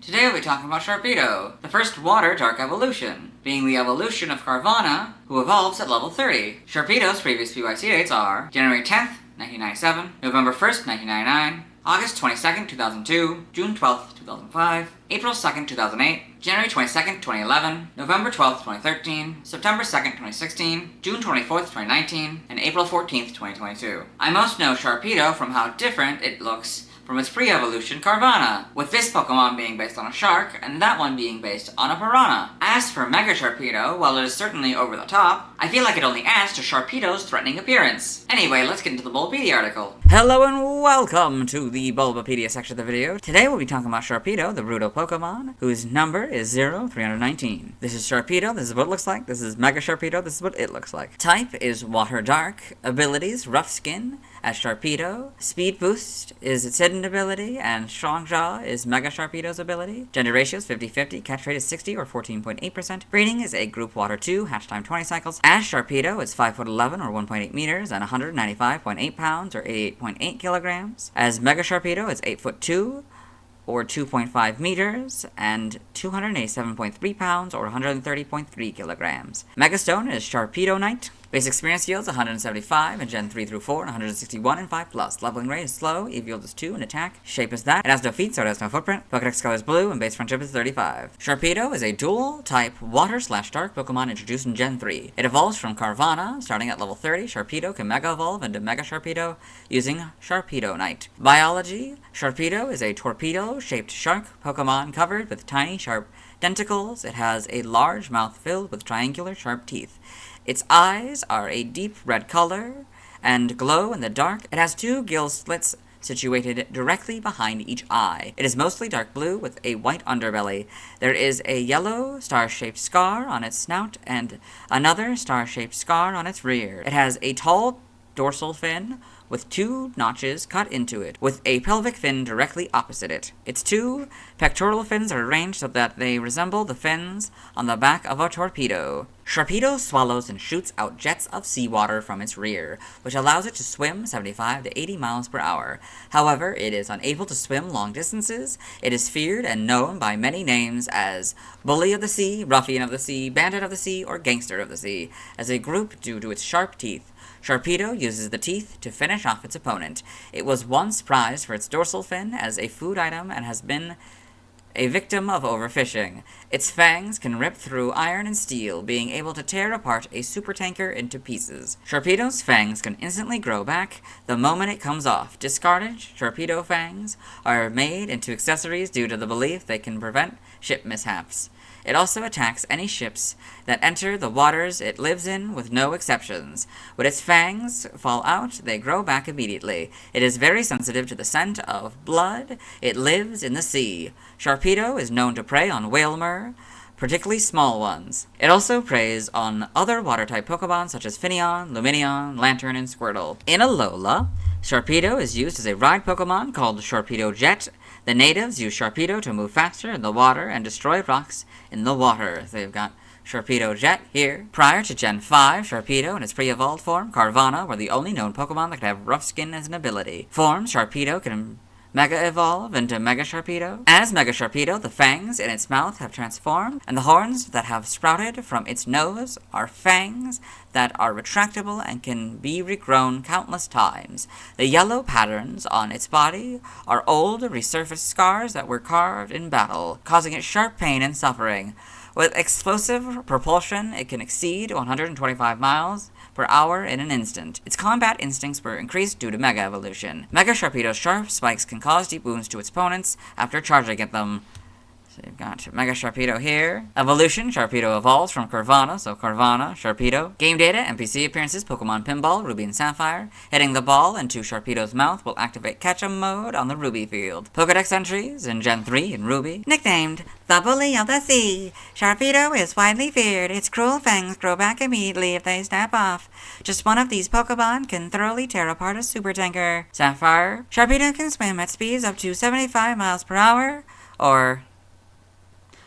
Today we'll be talking about Sharpedo, the first water dark evolution, being the evolution of Carvana, who evolves at level 30. Sharpedo's previous PYT dates are January 10th, 1997, November 1st, 1999, August 22nd, 2002, June 12th, 2005, April 2nd, 2008, January 22nd, 2011, November 12th, 2013, September 2nd, 2016, June 24th, 2019, and April 14th, 2022. I most know Sharpedo from how different it looks from its pre-evolution Carvana, with this Pokemon being based on a shark, and that one being based on a piranha. As for Mega Sharpedo, while it is certainly over the top, I feel like it only adds to Sharpedo's threatening appearance. Anyway, let's get into the Bulbapedia article. Hello and welcome to the Bulbapedia section of the video. Today we'll be talking about Sharpedo, the Rudo Pokemon, whose number is 0319. This is Sharpedo, this is what it looks like. This is Mega Sharpedo, this is what it looks like. Type is Water Dark. Abilities, Rough Skin as Sharpedo. Speed Boost is its hidden ability, and Strong Jaw is Mega Sharpedo's ability. Gender ratio is 50-50, catch rate is 60 or 14.8%. Breeding is a Group Water 2, hatch time 20 cycles. As Sharpedo is 5'11" or 1.8 meters and 195.8 pounds or 88.8 kilograms. As Mega Sharpedo is 8'2" or 2.5 meters, and 287.3 pounds, or 130.3 kilograms. Megastone is Sharpedo Knight. Base experience yields 175 in Gen 3 through 4, and 161 in 5+. Leveling rate is slow, EV yield is 2, and attack. Shape is that. It has no feet, so it has no footprint. Pokedex color is blue, and base friendship is 35. Sharpedo is a dual-type water/dark Pokemon introduced in Gen 3. It evolves from Carvana, starting at level 30. Sharpedo can Mega Evolve into Mega Sharpedo using Sharpedo Knight. Biology: Sharpedo is a torpedo-shaped shark Pokemon covered with tiny, sharp denticles. It has a large mouth filled with triangular, sharp teeth. Its eyes are a deep red color and glow in the dark. It has 2 gill slits situated directly behind each eye. It is mostly dark blue with a white underbelly. There is a yellow star-shaped scar on its snout and another star-shaped scar on its rear. It has a tall dorsal fin with 2 notches cut into it, with a pelvic fin directly opposite it. Its 2 pectoral fins are arranged so that they resemble the fins on the back of a torpedo. Sharpedo swallows and shoots out jets of seawater from its rear, which allows it to swim 75 to 80 miles per hour. However, it is unable to swim long distances. It is feared and known by many names as Bully of the Sea, Ruffian of the Sea, Bandit of the Sea, or Gangster of the Sea, as a group due to its sharp teeth. Sharpedo uses the teeth to finish off its opponent. It was once prized for its dorsal fin as a food item and has been a victim of overfishing. Its fangs can rip through iron and steel, being able to tear apart a supertanker into pieces. Sharpedo's fangs can instantly grow back the moment it comes off. Discarded Sharpedo fangs are made into accessories due to the belief they can prevent ship mishaps. It also attacks any ships that enter the waters it lives in with no exceptions. When its fangs fall out, they grow back immediately. It is very sensitive to the scent of blood. It lives in the sea. Sharpedo is known to prey on whalmer, particularly small ones. It also preys on other water-type Pokemon such as Finneon, Lumineon, Lantern, and Squirtle. In Alola, Sharpedo is used as a ride Pokemon called Sharpedo Jet. The natives use Sharpedo to move faster in the water and destroy rocks in the water. They've got Sharpedo Jet here. Prior to Gen 5, Sharpedo and its pre-evolved form, Carvana, were the only known Pokemon that could have Rough Skin as an ability. Forms, Sharpedo can Mega Evolve into Mega Sharpedo. As Mega Sharpedo, the fangs in its mouth have transformed, and the horns that have sprouted from its nose are fangs that are retractable and can be regrown countless times. The yellow patterns on its body are old, resurfaced scars that were carved in battle, causing it sharp pain and suffering. With explosive propulsion, it can exceed 125 miles per hour in an instant. Its combat instincts were increased due to Mega Evolution. Mega Sharpedo's sharp spikes can cause deep wounds to its opponents after charging at them. So you've got Mega Sharpedo here. Evolution, Sharpedo evolves from Carvana, so Carvana, Sharpedo. Game data, NPC appearances, Pokemon Pinball, Ruby and Sapphire. Hitting the ball into Sharpedo's mouth will activate Catch-em mode on the Ruby field. Pokedex entries in Gen 3 in Ruby. Nicknamed the Bully of the Sea, Sharpedo is widely feared. Its cruel fangs grow back immediately if they snap off. Just one of these Pokemon can thoroughly tear apart a supertanker. Sapphire, Sharpedo can swim at speeds up to 75 miles per hour, or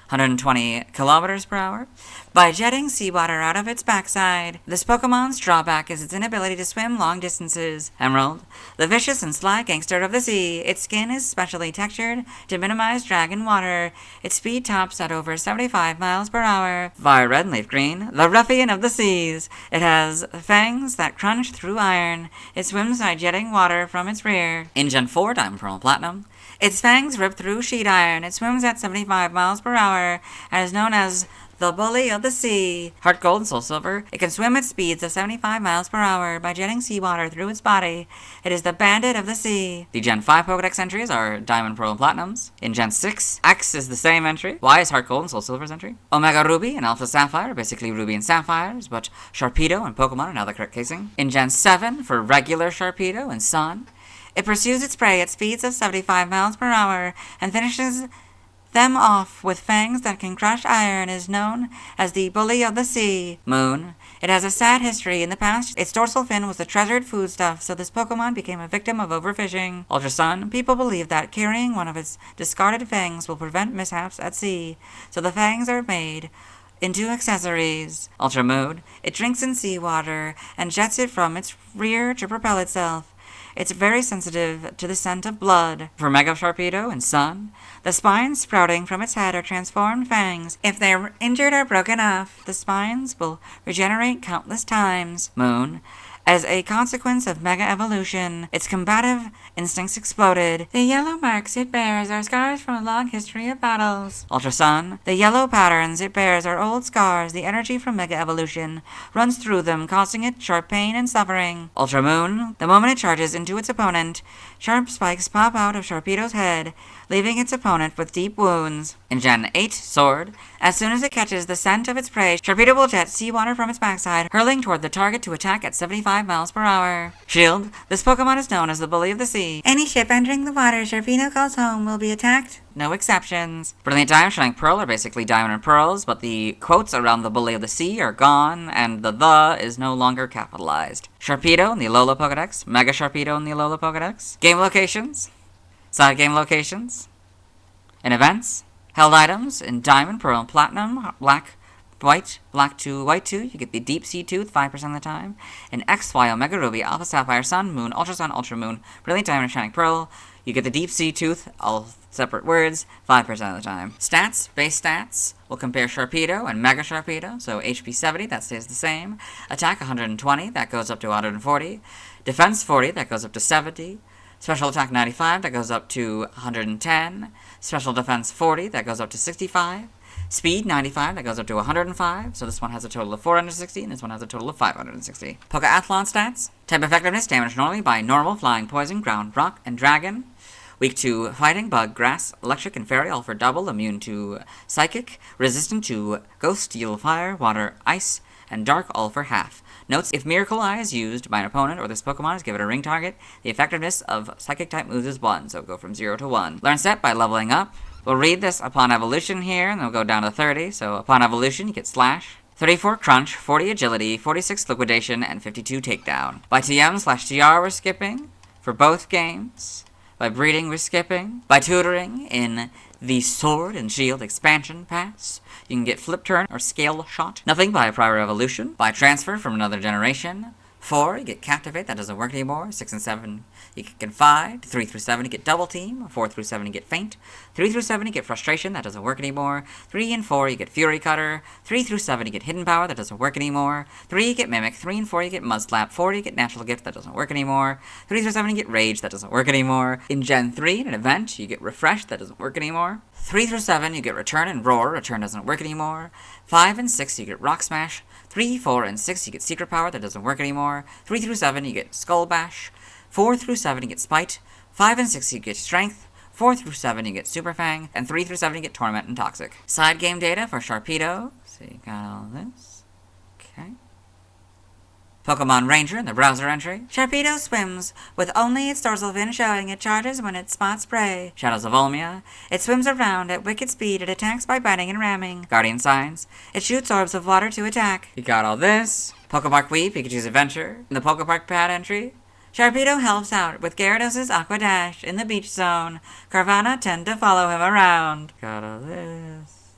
120 kilometers per hour, by jetting seawater out of its backside. This Pokemon's drawback is its inability to swim long distances. Emerald, the vicious and sly gangster of the sea. Its skin is specially textured to minimize drag in water. Its speed tops at over 75 miles per hour. Fire red and leaf green, the ruffian of the seas. It has fangs that crunch through iron. It swims by jetting water from its rear. In Gen 4, Diamond, Pearl, and Platinum, its fangs rip through sheet iron. It swims at 75 miles per hour and is known as the bully of the sea. Heart Gold and Soul Silver, it can swim at speeds of 75 miles per hour by jetting seawater through its body. It is the bandit of the sea. The Gen 5 Pokedex entries are Diamond, Pearl, and Platinums. In Gen 6, X is the same entry. Y is Heart Gold and Soul Silver's entry. Omega Ruby and Alpha Sapphire are basically Ruby and Sapphires, but Sharpedo and Pokemon are now the correct casing. In Gen 7, for regular Sharpedo and Sun, it pursues its prey at speeds of 75 miles per hour and finishes them off with fangs that can crush iron, is known as the bully of the sea. Moon, it has a sad history. In the past, its dorsal fin was a treasured foodstuff, so this Pokemon became a victim of overfishing. Ultra Sun, people believe that carrying one of its discarded fangs will prevent mishaps at sea, so the fangs are made into accessories. Ultra Moon, it drinks in seawater and jets it from its rear to propel itself. It's very sensitive to the scent of blood. For Mega Sharpedo and Sun, the spines sprouting from its head are transformed fangs. If they're injured or broken off, the spines will regenerate countless times. Moon, as a consequence of Mega Evolution, its combative instincts exploded. The yellow marks it bears are scars from a long history of battles. Ultra Sun, the yellow patterns it bears are old scars. The energy from Mega Evolution runs through them, causing it sharp pain and suffering. Ultra Moon, the moment it charges into its opponent, sharp spikes pop out of Sharpedo's head, leaving its opponent with deep wounds. In Gen 8, Sword, as soon as it catches the scent of its prey, Sharpedo will jet seawater from its backside, hurling toward the target to attack at 75 miles per hour. Shield, this Pokemon is known as the bully of the sea. Any ship entering the water Sharpedo calls home will be attacked. No exceptions. Brilliant Diamond, Shining Pearl are basically Diamond and Pearls, but the quotes around the bully of the sea are gone, and the is no longer capitalized. Sharpedo in the Alola Pokedex, Mega Sharpedo in the Alola Pokedex. Game locations, side game locations, and events. Held items in Diamond, Pearl, and Platinum, Black, White, Black 2, White 2, you get the Deep Sea Tooth 5% of the time. In X, Y, Omega Ruby, Alpha Sapphire, Sun, Moon, Ultra Moon, Brilliant Diamond, and Shining Pearl, you get the Deep Sea Tooth, all separate words, 5% of the time. Stats, base stats, we'll compare Sharpedo and Mega Sharpedo, so HP 70, that stays the same. Attack 120, that goes up to 140. Defense 40, that goes up to 70. Special Attack 95, that goes up to 110. Special Defense 40, that goes up to 65. Speed 95, that goes up to 105. So this one has a total of 460, and this one has a total of 560. Pokeathlon stats. Type effectiveness, damage normally by normal, flying, poison, ground, rock, and dragon. Weak to fighting, bug, grass, electric, and fairy, all for double. Immune to psychic. Resistant to ghost, steel, fire, water, ice, and dark, all for half. Notes, if Miracle Eye is used by an opponent or this Pokemon is given a ring target, the effectiveness of Psychic-type moves is 1, so go from 0 to 1. Learn set by leveling up. We'll read this upon evolution here, and then we'll go down to 30. So upon evolution, you get Slash, 34 Crunch, 40 Agility, 46 Liquidation, and 52 Takedown. By TM/TR, we're skipping for both games. By breeding, we're skipping. By tutoring in the Sword and Shield expansion pass, you can get Flip Turn or Scale Shot. Nothing by Prior Evolution. By transfer from another generation. 4, you get Captivate, that doesn't work anymore. 6 and 7, you get Confide. 3 through 7, you get Double Team. 4 through 7, you get Faint. 3 through 7, you get Frustration, that doesn't work anymore. 3 and 4, you get Fury Cutter. 3 through 7, you get Hidden Power, that doesn't work anymore. 3, you get Mimic. 3 and 4, you get Mudslap. 4, you get Natural Gift, that doesn't work anymore. 3 through 7, you get Rage, that doesn't work anymore. In Gen 3, in an event, you get Refresh, that doesn't work anymore. 3 through 7, you get Return and Roar. Return doesn't work anymore. 5 and 6, you get Rock Smash. 3, 4, and 6, you get Secret Power. That doesn't work anymore. 3 through 7, you get Skull Bash. 4 through 7, you get Spite. 5 and 6, you get Strength. 4 through 7, you get Super Fang. And 3 through 7, you get Torment and Toxic. Side game data for Sharpedo. So you got all this. Okay. Pokemon Ranger in the browser entry. Sharpedo swims with only its dorsal fin showing. It charges when it spots prey. Shadows of Olmia. It swims around at wicked speed. It attacks by biting and ramming. Guardian Signs. It shoots orbs of water to attack. You got all this. Pokepark Wii, Pikachu's Adventure. In the Pokepark pad entry. Sharpedo helps out with Gyarados' Aqua Dash in the beach zone. Carvana tend to follow him around. Got all this.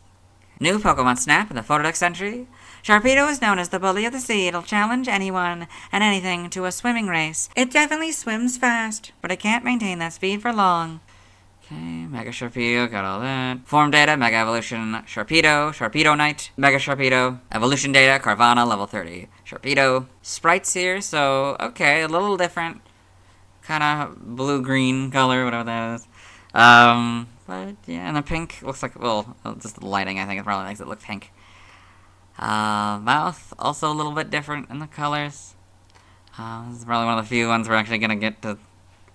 New Pokemon Snap in the Pokedex entry. Sharpedo is known as the bully of the sea. It'll challenge anyone and anything to a swimming race. It definitely swims fast, but it can't maintain that speed for long. Okay, Mega Sharpedo, got all that. Form data, Mega Evolution, Sharpedo, Sharpedo Knight, Mega Sharpedo. Evolution data, Carvana, level 30. Sharpedo. Sprites here, so, okay, a little different. Kind of blue-green color, whatever that is. But, yeah, and the pink looks like, well, just the lighting, I think, it probably makes it look pink. Mouth, also a little bit different in the colors. This is probably one of the few ones we're actually going to get to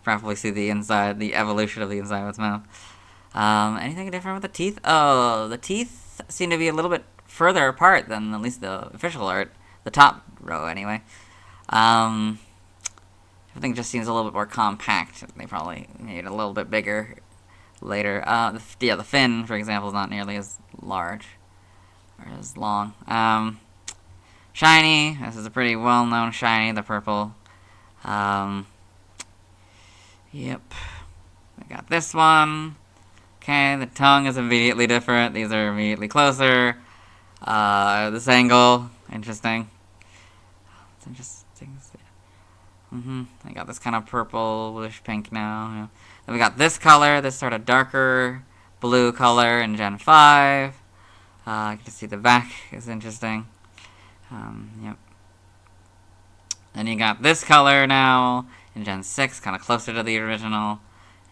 probably see the inside, the evolution of the inside of its mouth. Anything different with the teeth? Oh, the teeth seem to be a little bit further apart than at least the official art. The top row, anyway. Everything just seems a little bit more compact. They probably made it a little bit bigger later. The fin, for example, is not nearly as large or as long. Shiny. This is a pretty well-known shiny, the purple. Yep. We got this one. Okay, the tongue is immediately different. These are immediately closer. This angle, interesting. It's interesting. I got this kind of purplish pink now. Yeah. Then we got this color, this sort of darker blue color in Gen 5. You can see the back is interesting. Yep. Then you got this color now in Gen 6, kind of closer to the original.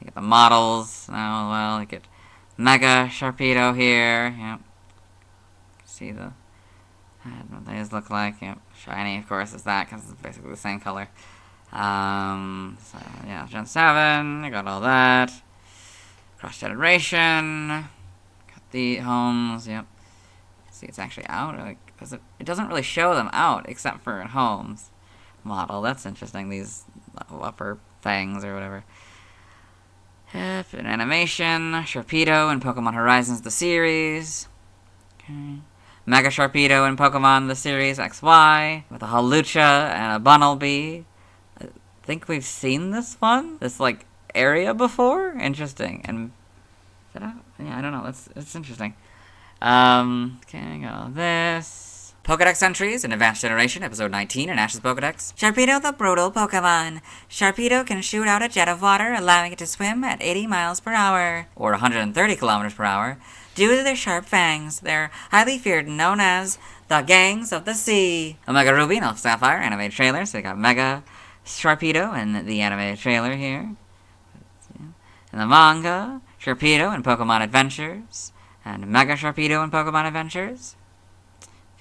You get the models now as well. You get Mega Sharpedo here. Yep. See what these look like. Yep. Shiny, of course, is that because it's basically the same color. So yeah, Gen 7. You got all that. Cross generation. Got the homes. Yep. See, it's actually out. Like, it doesn't really show them out except for in homes model. That's interesting. These upper things or whatever. Yep, an animation. Sharpedo in Pokemon Horizons the series. Okay. Mega Sharpedo in Pokemon the series XY with a Hawlucha and a Bunnelby. I think we've seen this one, this like area before. Interesting. And yeah, I don't know. It's interesting. Okay, got this. Pokedex entries in Advanced Generation, Episode 19 in Ash's Pokedex. Sharpedo the brutal Pokemon. Sharpedo can shoot out a jet of water, allowing it to swim at 80 miles per hour, or 130 kilometers per hour. Due to their sharp fangs, they're highly feared and known as the Gangs of the Sea. Omega Ruby and Alpha Sapphire animated trailer, so we got Mega Sharpedo in the animated trailer here. In the manga, Sharpedo in Pokemon Adventures, and Mega Sharpedo in Pokemon Adventures.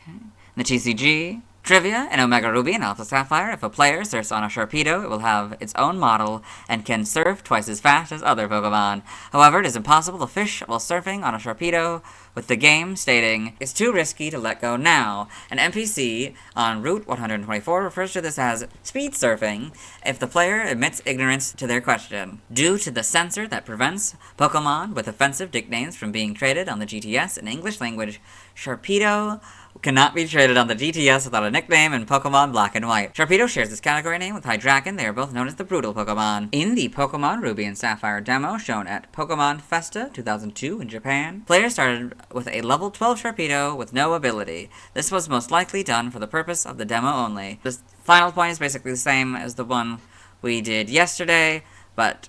Okay. In the TCG, trivia in Omega Ruby and Alpha Sapphire, if a player surfs on a Sharpedo, it will have its own model and can surf twice as fast as other Pokemon. However, it is impossible to fish while surfing on a Sharpedo, with the game stating, "It's too risky to let go now." An NPC on Route 124 refers to this as speed surfing if the player admits ignorance to their question. Due to the censor that prevents Pokemon with offensive nicknames from being traded on the GTS in English language, Sharpedo cannot be traded on the GTS without a nickname in Pokemon Black and White. Sharpedo shares this category name with Hydreigon. They are both known as the Brutal Pokemon. In the Pokemon Ruby and Sapphire demo shown at Pokemon Festa 2002 in Japan, players started with a level 12 Sharpedo with no ability. This was most likely done for the purpose of the demo only. This final point is basically the same as the one we did yesterday, but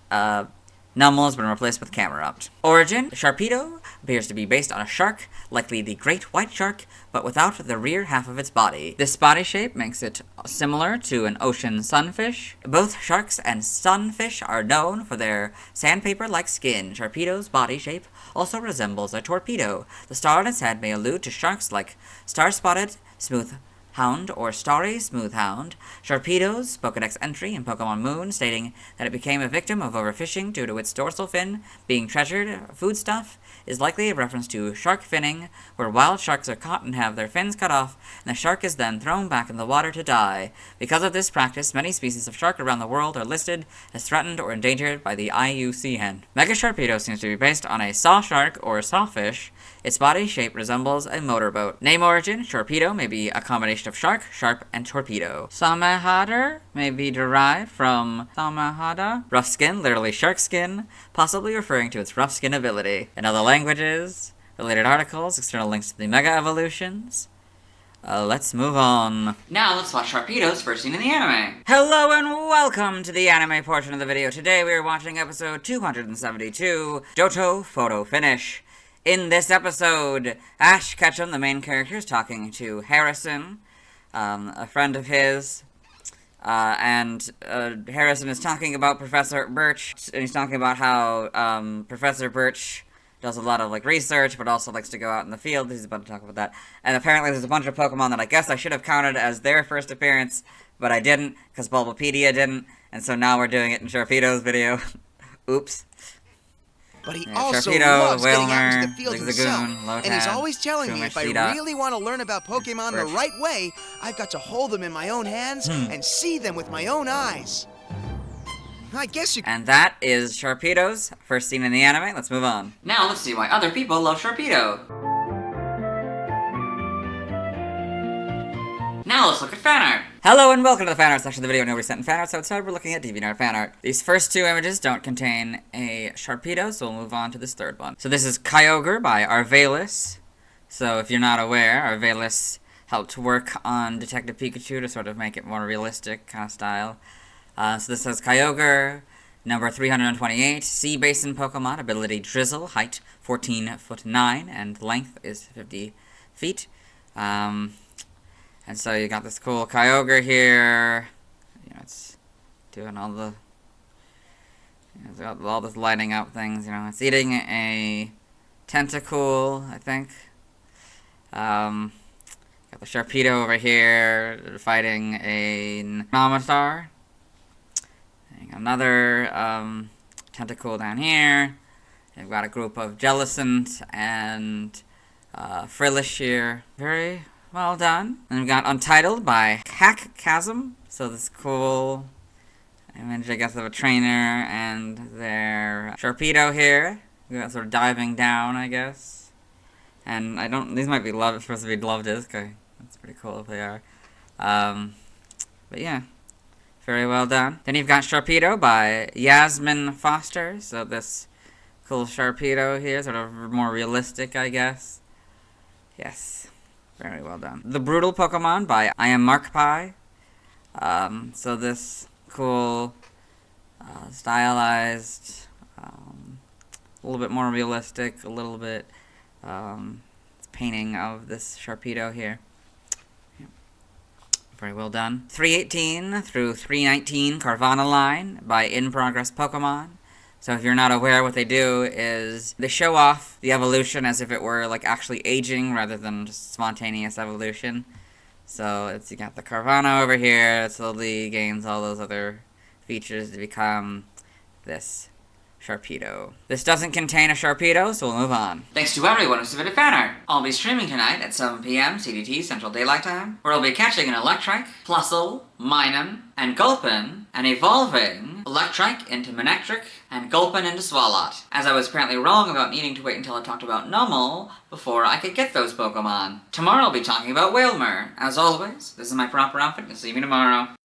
Numel has been replaced with Camerupt. Origin, Sharpedo appears to be based on a shark, likely the great white shark, but without the rear half of its body. This body shape makes it similar to an ocean sunfish. Both sharks and sunfish are known for their sandpaper-like skin. Sharpedo's body shape also resembles a torpedo. The star on its head may allude to sharks like star-spotted smooth hound or starry smooth hound. Sharpedo's Pokedex entry in Pokemon Moon stating that it became a victim of overfishing due to its dorsal fin being treasured foodstuff is likely a reference to shark finning, where wild sharks are caught and have their fins cut off, and the shark is then thrown back in the water to die. Because of this practice, many species of shark around the world are listed as threatened or endangered by the IUCN. Mega Sharpedo seems to be based on a saw shark or sawfish. Its body shape resembles a motorboat. Name origin, Sharpedo may be a combination of shark, sharp, and torpedo. Samehadar may be derived from Samehada, rough skin, literally shark skin, possibly referring to its rough skin ability. In other languages, related articles, external links to the Mega Evolutions. Let's move on. Now let's watch Sharpedo's first scene in the anime. Hello and welcome to the anime portion of the video. Today we are watching episode 272, Johto Photo Finish. In this episode, Ash Ketchum, the main character, is talking to Harrison, a friend of his, and Harrison is talking about Professor Birch, and he's talking about how Professor Birch does a lot of research, but also likes to go out in the field. He's about to talk about that. And apparently there's a bunch of Pokemon that I guess I should have counted as their first appearance, but I didn't, because Bulbapedia didn't, and so now we're doing it in Sharpedo's video. Oops. But he also loves getting out into the field himself, and he's always telling me if I really want to learn about Pokemon the right way, I've got to hold them in my own hands and see them with my own eyes. I guess you... And that is Sharpedo's first scene in the anime. Let's move on. Now let's see why other people love Sharpedo. Now let's look at fan art. Hello and welcome to the fan art section of the video. Nobody sent in fan art, so instead we're looking at DeviantArt fan art. These first two images don't contain a Sharpedo, so we'll move on to this third one. So this is Kyogre by Arvalis. So if you're not aware, Arvalis helped work on Detective Pikachu to sort of make it more realistic kind of style. So this says Kyogre, number 328, Sea Basin Pokemon, ability Drizzle, height 14'9", and length is 50 feet. And so you got this cool Kyogre here. You know, it's doing all the, it's got all this lighting up things. You know, it's eating a Tentacool, I think. Got the Sharpedo over here fighting a Nomatar. Another Tentacool down here. We've got a group of Jellicent and Frillish here. Very well done. And we've got Untitled by Hack Chasm. So this cool image, I guess, of a trainer and their Sharpedo here. We got sort of diving down, I guess. And I don't. These might be supposed to be Love Disc. That's pretty cool if they are. But yeah. Very well done. Then you've got Sharpedo by Yasmin Foster. So this cool Sharpedo here, sort of more realistic, I guess. Yes. Very well done. The Brutal Pokemon by I Am Markpie. So this cool, stylized, a little bit more realistic, a little bit painting of this Sharpedo here. Very well done. 318 through 319 Carvana line by In Progress Pokemon. So if you're not aware, what they do is they show off the evolution as if it were actually aging rather than just spontaneous evolution. So you got the Carvana over here. It slowly gains all those other features to become this Sharpedo. This doesn't contain a Sharpedo, so we'll move on. Thanks to everyone who submitted fan art. I'll be streaming tonight at 7 p.m. CDT Central Daylight Time, where I'll be catching an Electrike, Plusle, Minun, and Gulpin, and evolving Electrike into Manectric, and Gulpin into Swalot, as I was apparently wrong about needing to wait until I talked about Numel before I could get those Pokemon. Tomorrow I'll be talking about Wailmer. As always, this is my proper outfit, and see me tomorrow.